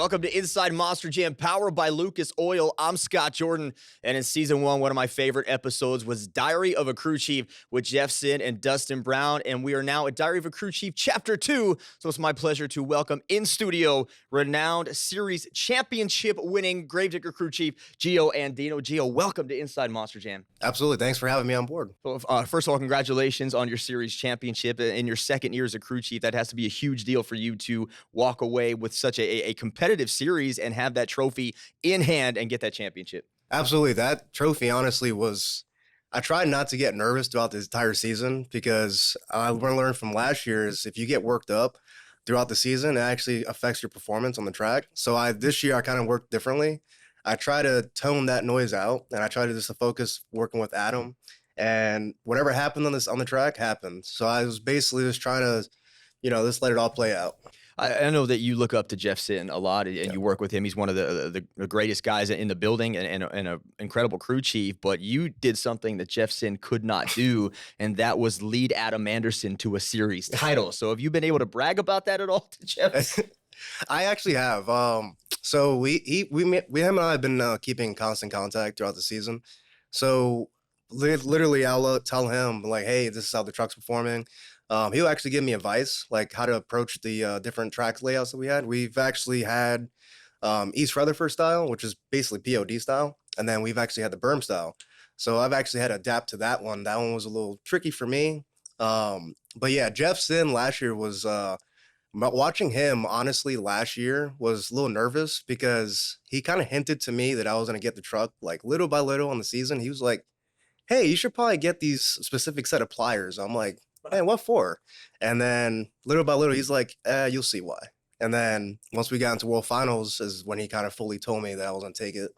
Welcome to Inside Monster Jam, powered by Lucas Oil. I'm Scott Jordan, and in season one of my favorite episodes was Diary of a Crew Chief with Jeff Sin and Dustin Brown, and we are now at Diary of a Crew Chief Chapter 2, so it's my pleasure to welcome in studio renowned series championship-winning Gravedigger Crew Chief, Gio Andino. Gio, welcome to Inside Monster Jam. Absolutely. Thanks for having me on board. So, first of all, congratulations on your series championship in your second year as a crew chief. That has to be a huge deal for you to walk away with such a competitive series and have that trophy in hand and get that championship. Absolutely. That trophy, honestly, I tried not to get nervous throughout the entire season because I learned from last year is if you get worked up throughout the season, it actually affects your performance on the track. So this year I kind of worked differently. I try to tone that noise out, and I try to just focus working with Adam. And whatever happened on the track happened. So I was basically just trying to, just let it all play out. I know that you look up to Jeff Sin a lot, and you work with him. He's one of the greatest guys in the building and an incredible crew chief. But you did something that Jeff Sin could not do, and that was lead Adam Anderson to a series title. So have you been able to brag about that at all to Jeff? I actually have. So him and I have been keeping constant contact throughout the season. So literally, I'll tell him like, "Hey, this is how the truck's performing." He'll actually give me advice, like how to approach the different track layouts that we had. We've actually had East Rutherford style, which is basically POD style, and then we've actually had the berm style. So I've actually had to adapt to that one. That one was a little tricky for me. But yeah, Jeff Sin last year was watching him, honestly, last year was a little nervous because he kind of hinted to me that I was going to get the truck like little by little on the season. He was like, "Hey, you should probably get these specific set of pliers." I'm like, "Man, what for?" And then little by little, he's like, "You'll see why." And then once we got into World Finals is when he kind of fully told me that I was going to take it.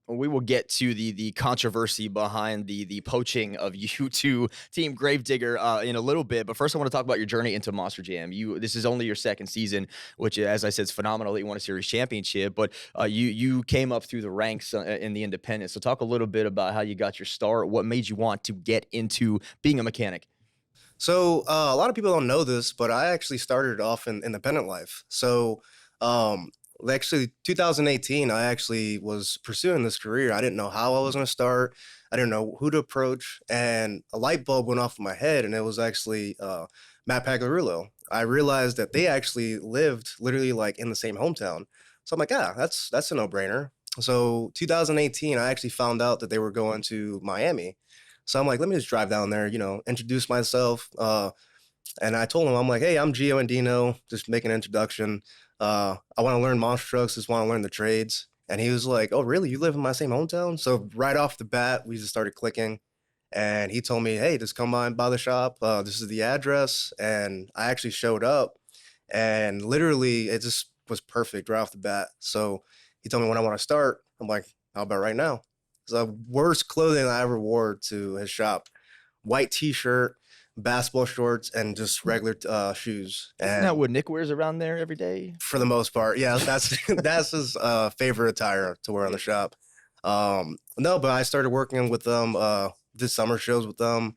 We will get to the controversy behind the poaching of you to Team Gravedigger in a little bit. But first, I want to talk about your journey into Monster Jam. This is only your second season, which, as I said, is phenomenal that you won a series championship. But you came up through the ranks in the independents. So talk a little bit about how you got your start. What made you want to get into being a mechanic? So a lot of people don't know this, but I actually started off in independent life. So actually 2018, I actually was pursuing this career. I didn't know how I was going to start. I didn't know who to approach. And a light bulb went off in my head, and it was actually Matt Pagliarulo. I realized that they actually lived literally like in the same hometown. So I'm like, that's a no-brainer. So 2018, I actually found out that they were going to Miami. So I'm like, let me just drive down there, introduce myself. And I told him, I'm like, "Hey, I'm Gio Andino, just make an introduction. I want to learn monster trucks, just want to learn the trades." And he was like, "Oh, really? You live in my same hometown?" So right off the bat, we just started clicking. And he told me, "Hey, just come by the shop. This is the address." And I actually showed up, and literally it just was perfect right off the bat. So he told me when I want to start. I'm like, "How about right now?" It's the worst clothing I ever wore to his shop. White t-shirt, basketball shorts, and just regular shoes. Isn't And that what Nick wears around there every day? for the most part, yeah, that's his favorite attire to wear on the shop. No, but I started working with them, did summer shows with them.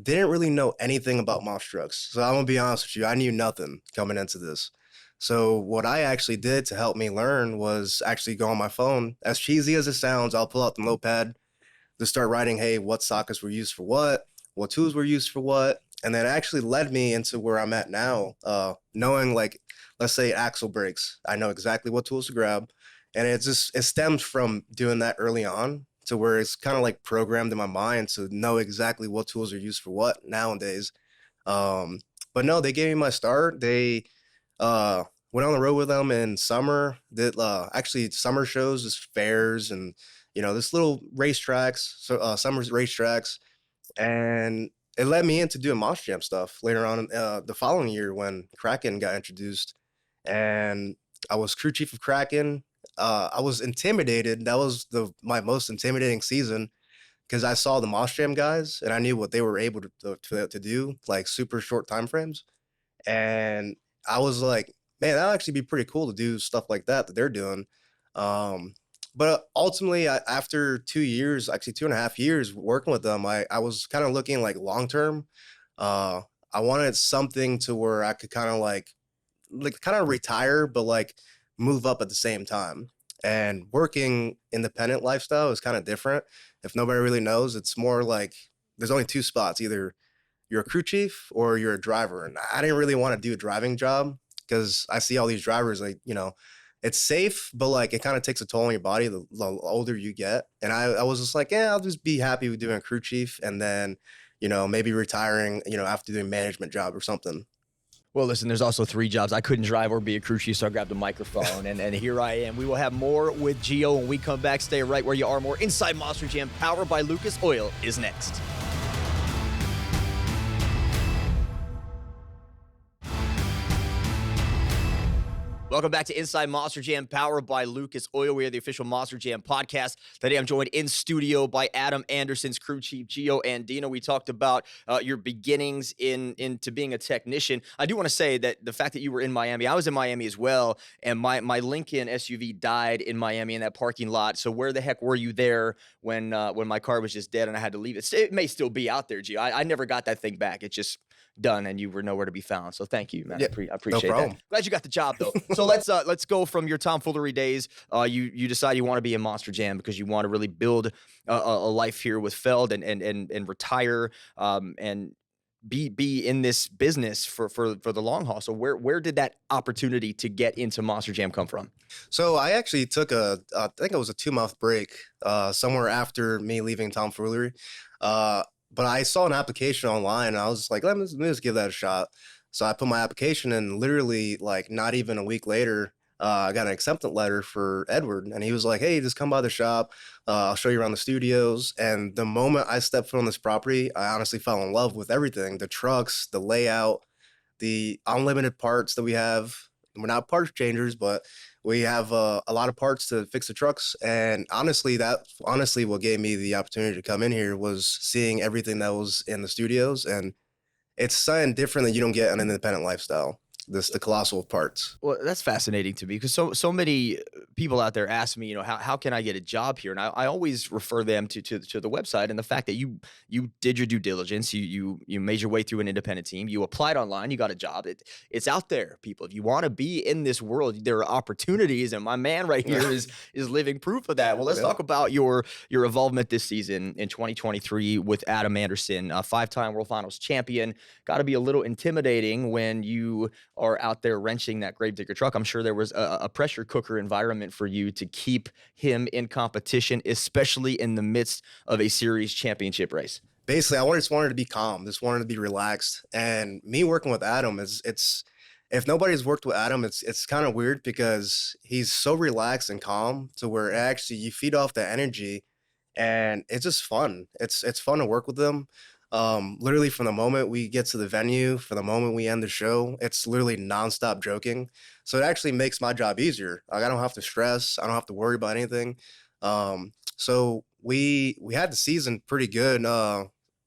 Didn't really know anything about monster trucks. So I'm gonna be honest with you, I knew nothing coming into this. So what I actually did to help me learn was actually go on my phone. As cheesy as it sounds, I'll pull out the notepad to start writing, hey, what sockets were used for what tools were used for what. And that actually led me into where I'm at now, knowing like, let's say axle brakes. I know exactly what tools to grab. And it stems from doing that early on to where it's kind of like programmed in my mind to know exactly what tools are used for what nowadays. But no, they gave me my start. They went on the road with them in summer, did actually summer shows, just fairs and, this little racetracks, so summer racetracks. And it led me into doing Monster Jam stuff later on the following year when Kraken got introduced. And I was crew chief of Kraken. I was intimidated. That was my most intimidating season because I saw the Monster Jam guys and I knew what they were able to do, like super short time frames. And I was like, man, that'll actually be pretty cool to do stuff like that they're doing. But ultimately, after 2 years, actually 2.5 years working with them, I was kind of looking like long term. I wanted something to where I could kind of like kind of retire, but like move up at the same time. And working independent lifestyle is kind of different. If nobody really knows, it's more like there's only two spots: either you're a crew chief or you're a driver. And I didn't really want to do a driving job because I see all these drivers, like, it's safe, but like it kind of takes a toll on your body the older you get. And I was just like, yeah, I'll just be happy with doing a crew chief, and then, maybe retiring, after doing a management job or something. Well, listen, there's also three jobs. I couldn't drive or be a crew chief, so I grabbed a microphone, and here I am. We will have more with Gio when we come back. Stay right where you are. More Inside Monster Jam, powered by Lucas Oil, is next. Welcome back to Inside Monster Jam, powered by Lucas Oil. We are the official Monster Jam podcast. Today, I'm joined in studio by Adam Anderson's crew chief, Gio Andino. We talked about your beginnings into being a technician. I do want to say that the fact that you were in Miami, I was in Miami as well, and my Lincoln SUV died in Miami in that parking lot. So where the heck were you there when my car was just dead and I had to leave it? It may still be out there, Gio. I never got that thing back. It's just done, and you were nowhere to be found. So thank you, man. Yeah, I no appreciate problem. that. Glad you got the job though. So let's go from your tomfoolery days. You decide you want to be in Monster Jam because you want to really build a life here with Feld and retire and be in this business for the long haul. So where did that opportunity to get into Monster Jam come from? So I actually took I think it was a 2-month break, somewhere after me leaving tomfoolery. But I saw an application online, and I was like, let me just give that a shot. So I put my application in. Literally, like, not even a week later, I got an acceptance letter for Edward, and he was like, hey, just come by the shop. I'll show you around the studios. And the moment I stepped foot on this property, I honestly fell in love with everything: the trucks, the layout, the unlimited parts that we have. We're not parts changers, but we have a lot of parts to fix the trucks. And honestly, what gave me the opportunity to come in here was seeing everything that was in the studios. And it's something different that you don't get in an independent lifestyle. The colossal of parts. Well, that's fascinating to me because so many people out there ask me, how can I get a job here? And I always refer them to the website and the fact that you did your due diligence, you made your way through an independent team, you applied online, you got a job. It's out there, people. If you want to be in this world, there are opportunities, and my man right here is living proof of that. Well, let's talk about your involvement this season in 2023 with Adam Anderson, a 5-time World Finals champion. Got to be a little intimidating when you are out there wrenching that gravedigger truck. I'm sure there was a pressure cooker environment for you to keep him in competition, especially in the midst of a series championship race. Basically, I just wanted to be calm, just wanted to be relaxed. And me working with Adam it's if nobody's worked with Adam, it's kind of weird because he's so relaxed and calm to where actually you feed off the energy, and it's just fun. It's fun to work with him. Literally from the moment we get to the venue, for the moment we end the show, it's literally nonstop joking. So it actually makes my job easier. Like, I don't have to stress. I don't have to worry about anything. So we had the season pretty good.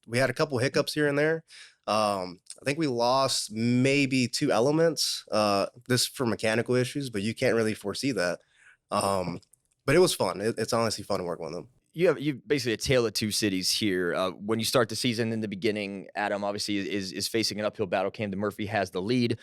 We had a couple hiccups here and there. I think we lost maybe 2 elements, this for mechanical issues, but you can't really foresee that. But it was fun. It's honestly fun to work with them. You basically a tale of two cities here. When you start the season in the beginning, Adam obviously is facing an uphill battle. Camden Murphy has the lead.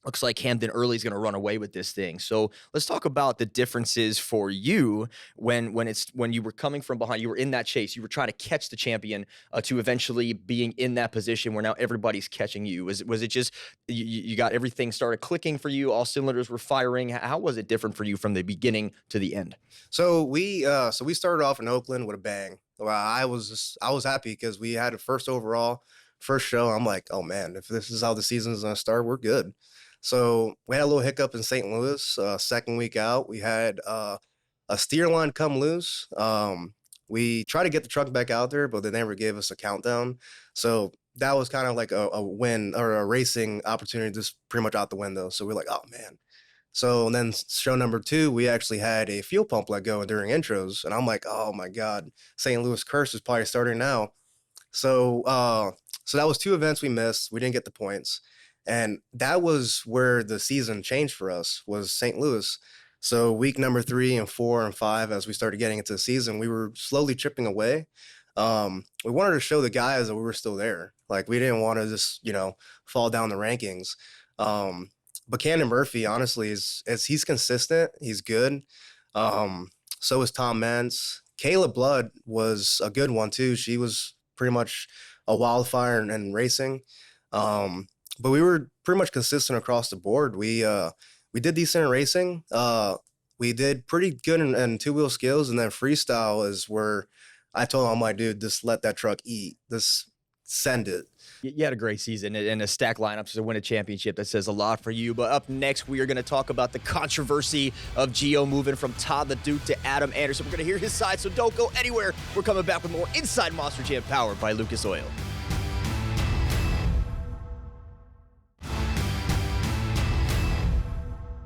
Looks like Hamden Early is going to run away with this thing. So let's talk about the differences for you when you were coming from behind, you were in that chase, you were trying to catch the champion to eventually being in that position where now everybody's catching you. Was it just you got everything started clicking for you? All cylinders were firing. How was it different for you from the beginning to the end? So we started off in Oakland with a bang. Well, I was happy because we had a first overall, first show. I'm like, oh man, if this is how the season's gonna start, we're good. So we had a little hiccup in St. Louis. Second week out, we had a steer line come loose. We tried to get the truck back out there, but they never gave us a countdown. So that was kind of like a win or a racing opportunity, just pretty much out the window. So we're like, oh man. So and then show number 2, we actually had a fuel pump let go during intros, and I'm like, oh my god, St. Louis curse is probably starting now. So that was 2 events we missed. We didn't get the points. And that was where the season changed for us, was St. Louis. So week number 3 and 4 and 5, as we started getting into the season, we were slowly chipping away. We wanted to show the guys that we were still there. Like, we didn't want to just, fall down the rankings. But Cannon Murphy, honestly, is he's consistent. He's good. So is Tom Mance. Kayla Blood was a good one too. She was pretty much a wildfire and racing. But we were pretty much consistent across the board. We did decent in racing. We did pretty good in two wheel skills, and then freestyle is where I told him, my dude, just let that truck eat. Just send it. You had a great season and a stack lineup to win a championship. That says a lot for you. But up next, we are going to talk about the controversy of Gio moving from Todd Leduc to Adam Anderson. We're going to hear his side, so don't go anywhere. We're coming back with more Inside Monster Jam powered by Lucas Oil.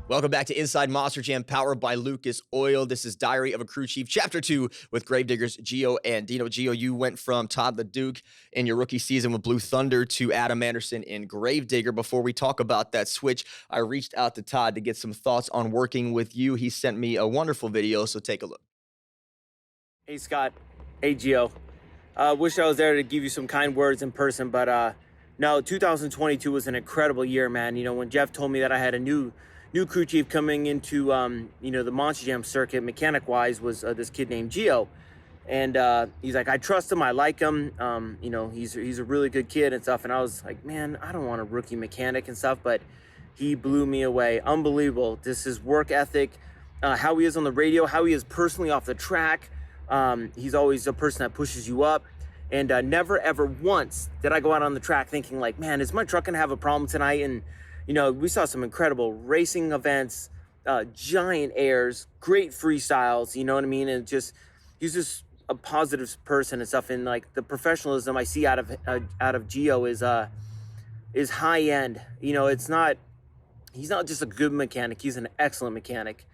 Welcome back to Inside Monster Jam, powered by Lucas Oil. This is Diary of a Crew Chief, Chapter 2 with Gravediggers Gio Andino. Gio, you went from Todd Leduc in your rookie season with Blue Thunder to Adam Anderson in Gravedigger. Before we talk about that switch, I reached out to Todd to get some thoughts on working with you. He sent me a wonderful video, so take a look. Hey, Scott. Hey, Gio. Wish I was there to give you some kind words in person, but no, 2022 was an incredible year, man. You know, when Jeff told me that I had a new crew chief coming into, the Monster Jam circuit, mechanic-wise, was this kid named Gio. And he's like, I trust him, I like him, he's a really good kid and stuff. And I was like, man, I don't want a rookie mechanic and stuff, but he blew me away. Unbelievable. This is work ethic, how he is on the radio, how he is personally off the track. He's always a person that pushes you up. And never, ever once did I go out on the track thinking like, man, is my truck gonna have a problem tonight? And we saw some incredible racing events, giant airs, great freestyles, you know what I mean? And he's just a positive person and stuff. And like the professionalism I see out of Gio is high end. He's not just a good mechanic, he's an excellent mechanic.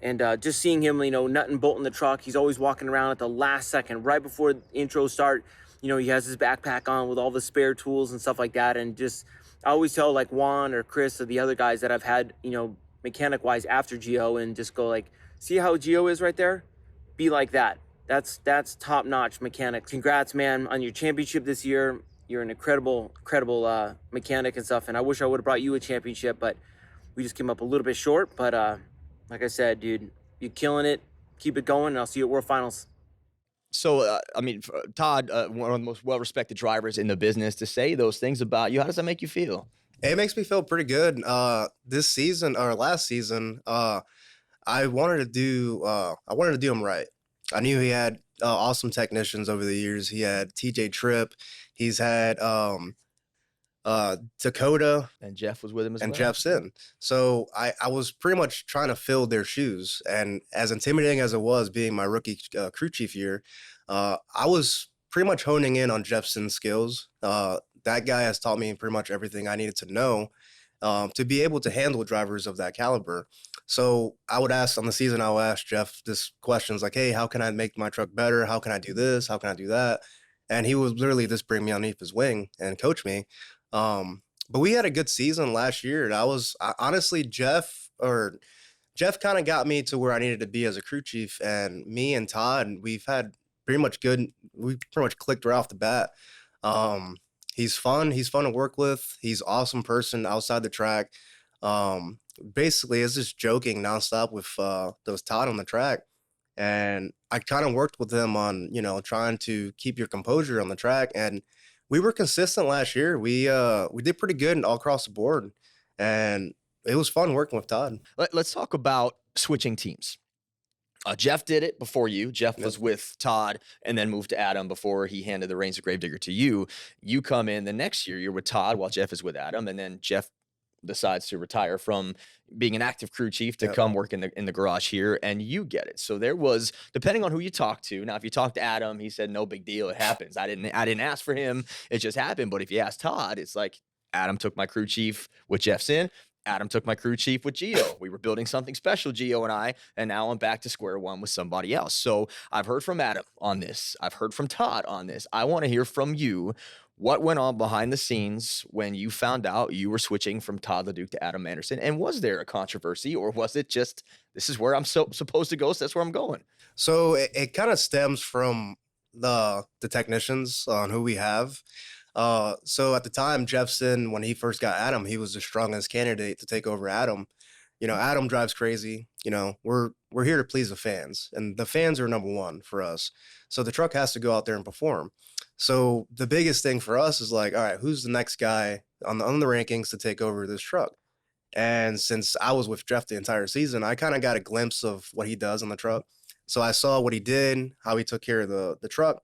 And just seeing him, nut and bolt in the truck, he's always walking around at the last second, right before the intro start. He has his backpack on with all the spare tools and stuff like that. And just, I always tell like Juan or Chris or the other guys that I've had, mechanic wise after Gio, and just go like, see how Gio is right there? Be like that. That's top notch mechanic. Congrats, man, on your championship this year. You're an incredible mechanic and stuff. And I wish I would have brought you a championship, but we just came up a little bit short. But like I said, dude, you're killing it. Keep it going, and I'll see you at World Finals. So, Todd, one of the most well-respected drivers in the business, to say those things about you, how does that make you feel? It makes me feel pretty good. This season or last season, I wanted to do him right. I knew he had awesome technicians over the years. He had TJ Tripp. He's had Dakota, and Jeff was with him as and well. Jeff's in. So I was pretty much trying to fill their shoes. And as intimidating as it was being my rookie crew chief year, I was pretty much honing in on Jeff's skills. That guy has taught me pretty much everything I needed to know to be able to handle drivers of that caliber. So I would ask Jeff this questions like, hey, how can I make my truck better? How can I do this? How can I do that? And he would literally just bring me underneath his wing and coach me. But we had a good season last year. Honestly, Jeff kind of got me to where I needed to be as a crew chief, and me and Todd, we pretty much clicked right off the bat. He's fun to work with. He's an awesome person outside the track. Basically it's just joking nonstop with those Todd on the track. And I kind of worked with him on, trying to keep your composure on the track. And we were consistent last year. We did pretty good all across the board, and it was fun working with Todd. Let's talk about switching teams. Jeff did it before you. Jeff was with Todd and then moved to Adam before he handed the reins of Gravedigger to you. You come in the next year, you're with Todd while Jeff is with Adam, and then Jeff decides to retire from being an active crew chief to come work in the garage here, and you get it. So there was, depending on who you talk to. Now, if you talk to Adam, he said, no big deal. It happens. I didn't ask for him. It just happened. But if you ask Todd, it's like, Adam took my crew chief with Jeff's in. Adam took my crew chief with Gio. We were building something special, Gio and I, and now I'm back to square one with somebody else. So I've heard from Adam on this. I've heard from Todd on this. I want to hear from you. What went on behind the scenes when you found out you were switching from Todd Leduc to Adam Anderson? And was there a controversy, or was it just, this is where I'm supposed to go, so that's where I'm going? So it kind of stems from the technicians on who we have. So at the time, Jeffson, when he first got Adam, he was the strongest candidate to take over Adam. Adam drives crazy. We're here to please the fans, and the fans are number one for us. So the truck has to go out there and perform. So the biggest thing for us is like, all right, who's the next guy on the rankings to take over this truck? And since I was with Jeff the entire season, I kind of got a glimpse of what he does on the truck. So I saw what he did, how he took care of the truck,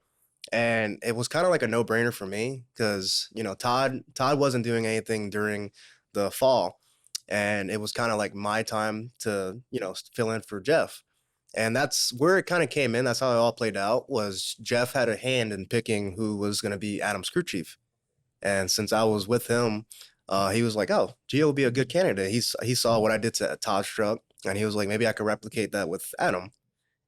and it was kind of like a no-brainer for me because Todd wasn't doing anything during the fall, and it was kind of like my time to fill in for Jeff. And that's where it kind of came in. That's how it all played out. Was Jeff had a hand in picking who was going to be Adam's crew chief, and since I was with him, he was like, "Oh, Gio will be a good candidate." He saw what I did to Todd's truck, and he was like, "Maybe I could replicate that with Adam."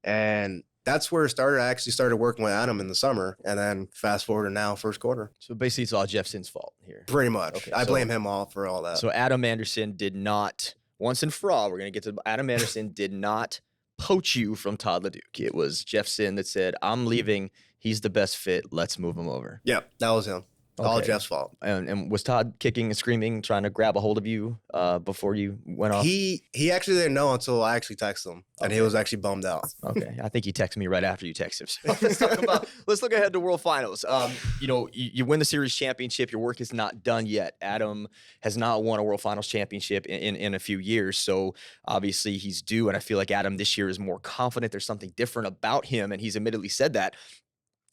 And that's where it started. I actually started working with Adam in the summer, and then fast forward to now, first quarter. So basically, it's all Jeffson's fault here. Pretty much. Okay, I blame him all for all that. So Adam Anderson did not, once and for all, we're going to get to Adam Anderson did not poach you from Todd Leduc. It was Jeffson that said, I'm leaving. He's the best fit. Let's move him over. Yeah, that was him. All Okay. Jeff's fault. And was Todd kicking and screaming, trying to grab a hold of you before you went off? He actually didn't know until I actually texted him, and he was actually bummed out. Okay, I think he texted me right after you texted him. So let's look ahead to World Finals. You win the series championship. Your work is not done yet. Adam has not won a World Finals championship in a few years, so obviously he's due. And I feel like Adam this year is more confident. There's something different about him, and he's admittedly said that.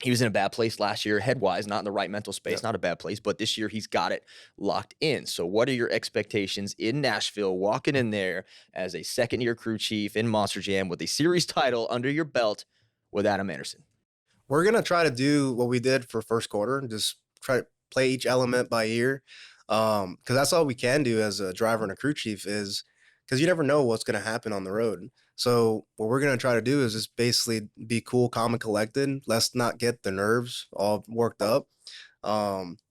He was in a bad place last year, head-wise, not in the right mental space, not a bad place, but this year he's got it locked in. So what are your expectations in Nashville, walking in there as a second-year crew chief in Monster Jam with a series title under your belt with Adam Anderson? We're going to try to do what we did for first quarter, just try to play each element by ear, because that's all we can do as a driver and a crew chief is because you never know what's going to happen on the road. So what we're going to try to do is just basically be cool, calm, and collected. Let's not get the nerves all worked up.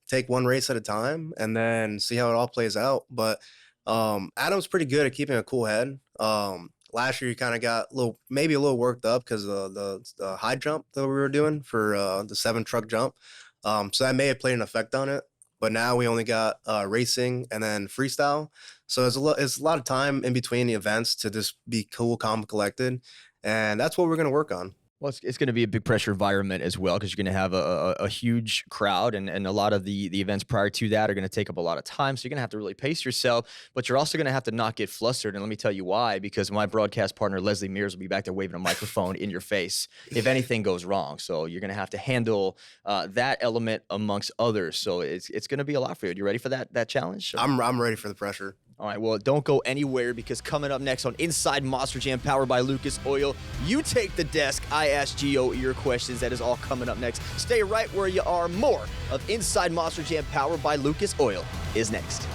Take one race at a time and then see how it all plays out. But Adam's pretty good at keeping a cool head. Last year, he kind of got maybe a little worked up because of the high jump that we were doing for the 7-truck jump. So that may have played an effect on it. But now we only got racing and then freestyle. So it's a lot of time in between the events to just be cool, calm, collected. And that's what we're going to work on. Well, it's going to be a big pressure environment as well because you're going to have a huge crowd and a lot of the events prior to that are going to take up a lot of time. So you're going to have to really pace yourself, but you're also going to have to not get flustered. And let me tell you why, because my broadcast partner, Leslie Mears, will be back there waving a microphone in your face if anything goes wrong. So you're going to have to handle that element amongst others. So it's going to be a lot for you. You ready for that challenge? I'm ready for the pressure. All right, well, don't go anywhere because coming up next on Inside Monster Jam, powered by Lucas Oil, you take the desk. I ask Gio your questions. That is all coming up next. Stay right where you are. More of Inside Monster Jam, powered by Lucas Oil, is next.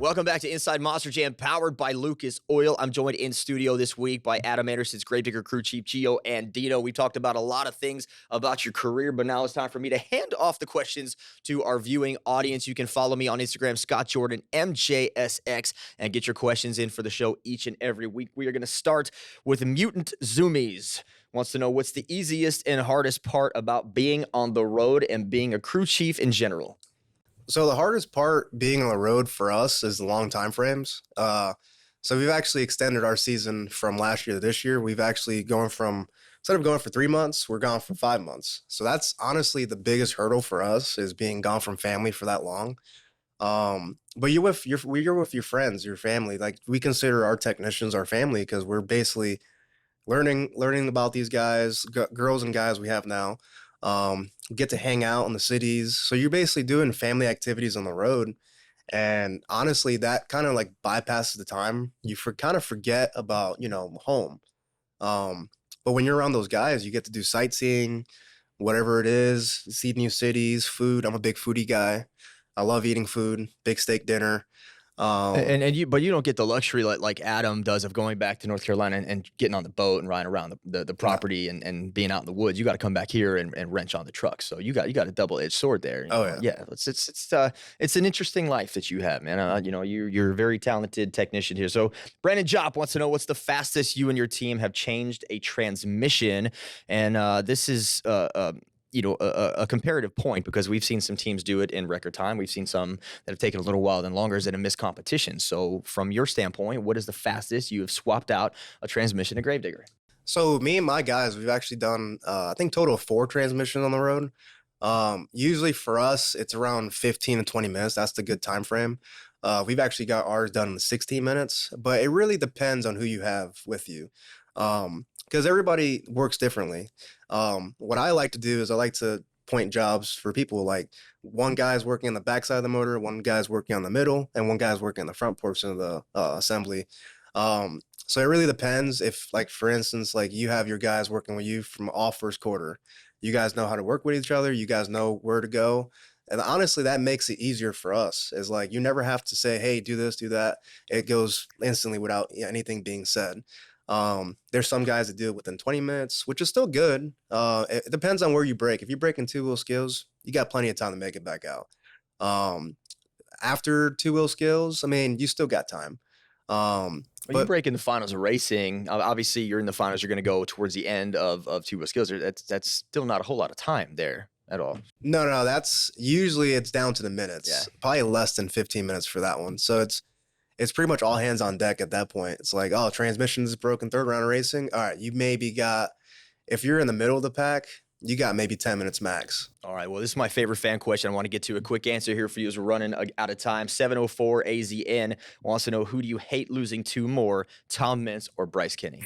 Welcome back to Inside Monster Jam, powered by Lucas Oil. I'm joined in studio this week by Adam Anderson's Gravedigger crew chief, Gio Andino. We talked about a lot of things about your career, but now it's time for me to hand off the questions to our viewing audience. You can follow me on Instagram, Scott Jordan, MJSX, and get your questions in for the show each and every week. We are going to start with Mutant Zoomies. Wants to know what's the easiest and hardest part about being on the road and being a crew chief in general? So the hardest part being on the road for us is the long time frames. So we've actually extended our season from last year to this year. We've actually instead of going for 3 months, we're gone for 5 months. So that's honestly the biggest hurdle for us is being gone from family for that long. But you're with your friends, your family. Like we consider our technicians our family because we're basically learning about these guys, girls and guys we have now. Get to hang out in the cities. So you're basically doing family activities on the road. And honestly, that kind of like bypasses the time. You kind of forget about, home. But when you're around those guys, you get to do sightseeing, whatever it is, see new cities, food. I'm a big foodie guy. I love eating food, big steak dinner. But you don't get the luxury like Adam does of going back to North Carolina and getting on the boat and riding around the No. property and being out in the woods. You got to come back here and wrench on the truck. So you got a double-edged sword there. Oh, know? yeah. It's an interesting life that you have, man. You're a very talented technician here. So Brandon Jopp wants to know what's the fastest you and your team have changed a transmission, and this is a comparative point because we've seen some teams do it in record time. We've seen some that have taken a little while and longer. Is it a missed competition? So from your standpoint, what is the fastest you have swapped out a transmission to Gravedigger? So me and my guys, we've actually done, I think total of 4 transmissions on the road. Usually for us, it's around 15 to 20 minutes. That's the good time frame. We've actually got ours done in 16 minutes, but it really depends on who you have with you. Because everybody works differently. What I like to do is I like to point jobs for people. Like one guy's working on the backside of the motor, one guy's working on the middle, and one guy's working on the front portion of the assembly. So it really depends. If, like, for instance, like you have your guys working with you from off first quarter, you guys know how to work with each other. You guys know where to go. And honestly, that makes it easier for us. Is like you never have to say, hey, do this, do that. It goes instantly without anything being said. There's some guys that do it within 20 minutes, which is still good. It depends on where you break. If you break in 2-wheel skills, you got plenty of time to make it back out. After 2-wheel skills, I mean, you still got time. When you break in the finals of racing, obviously you're in the finals, you're going to go towards the end of 2-wheel skills. That's still not a whole lot of time there at all. No, that's usually it's down to the minutes. Yeah. Probably less than 15 minutes for that one. So it's pretty much all hands on deck at that point. It's like, oh, transmission is broken, third round of racing. All right, you maybe got, if you're in the middle of the pack, you got maybe 10 minutes max. All right, well, this is my favorite fan question. I want to get to a quick answer here for you as we're running out of time. 704 AZN wants to know, who do you hate losing to more, Tom Mintz or Bryce Kinney?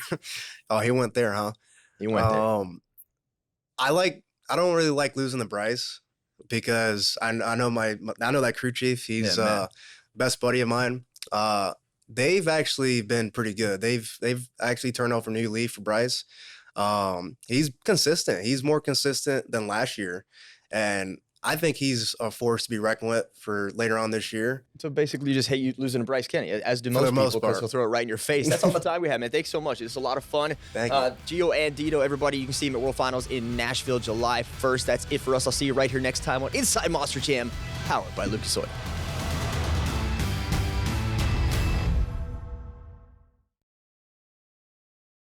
Oh, he went there, huh? He went there. I don't really like losing to Bryce because I know that crew chief. He's best buddy of mine. They've actually been pretty good. They've actually turned over a new leaf for Bryce. He's consistent. He's more consistent than last year, and I think he's a force to be reckoned with for later on this year. So basically, you just hate you losing to Bryce Kenny, as do most people, because he'll throw it right in your face. That's all the time we have, man. Thanks so much. It's a lot of fun. Thank you. Gio Andino, everybody, you can see him at World Finals in Nashville, July 1st. That's it for us. I'll see you right here next time on Inside Monster Jam, powered by Lucas Oil.